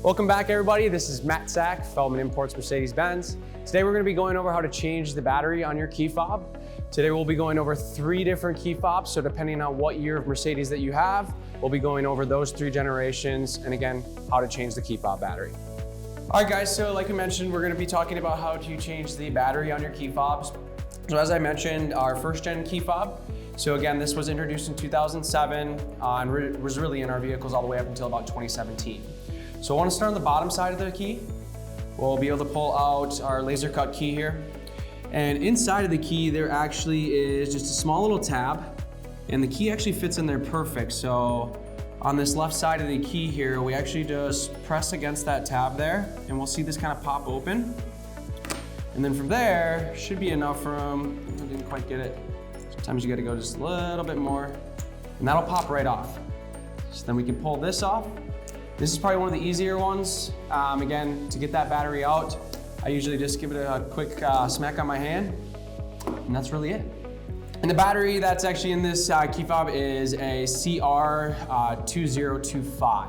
Welcome back, everybody. This is Matt Sack, Feldmann Imports Mercedes-Benz. Today we're going to be going over how to change the battery on your key fob. Today we'll be going over 3 different key fobs, so depending on what year of Mercedes that you have, we'll be going over those 3 generations, and again, how to change the key fob battery. All right, guys, so like I mentioned, we're going to be talking about how to change the battery on your key fobs. So as I mentioned, our first gen key fob. So again, this was introduced in 2007 and was really in our vehicles all the way up until about 2017. So I want to start on the bottom side of the key. We'll be able to pull out our laser cut key here. And inside of the key, there actually is just a small little tab, and the key actually fits in there perfect. So on this left side of the key here, we actually just press against that tab there, and we'll see this kind of pop open. And then from there, should be enough room. I didn't quite get it. Sometimes you gotta go just a little bit more, and that'll pop right off. So then we can pull this off. This is probably one of the easier ones. Again, to get that battery out, I usually just give it a quick smack on my hand, and that's really it. And the battery that's actually in this key fob is a CR2025.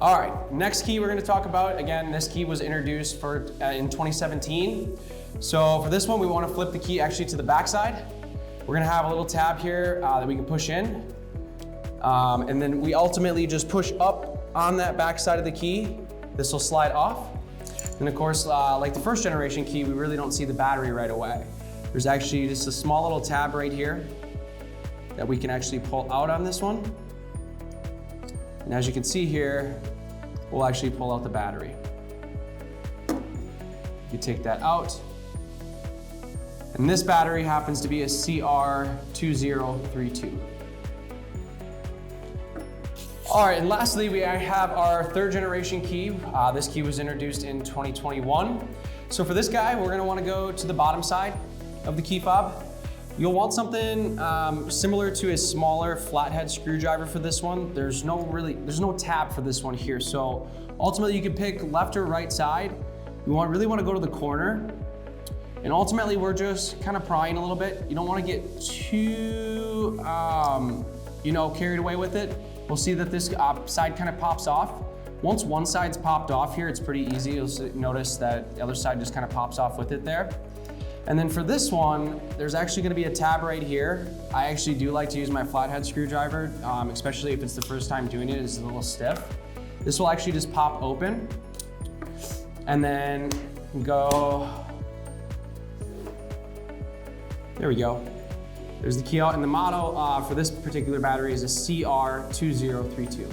All right, next key we're gonna talk about, again, this key was introduced in 2017. So for this one, we wanna flip the key actually to the back side. We're gonna have a little tab here that we can push in. And then we ultimately just push up on that back side of the key. This will slide off. And of course, like the first generation key, we really don't see the battery right away. There's actually just a small little tab right here that we can actually pull out on this one. And as you can see here, we'll actually pull out the battery. You take that out. And this battery happens to be a CR2032. All right, and lastly, we have our 3rd generation key. This key was introduced in 2021. So for this guy, we're gonna wanna go to the bottom side of the key fob. You'll want something similar to a smaller flathead screwdriver for this one. There's no tab for this one here. So ultimately you can pick left or right side. You really wanna go to the corner. And ultimately we're just kind of prying a little bit. You don't wanna get too carried away with it. We'll see that this side kind of pops off. Once one side's popped off here, it's pretty easy. You'll notice that the other side just kind of pops off with it there. And then for this one, there's actually gonna be a tab right here. I actually do like to use my flathead screwdriver, especially if it's the first time doing it, it's a little stiff. This will actually just pop open and then go, there we go. There's the key out, and the model for this particular battery is a CR2032.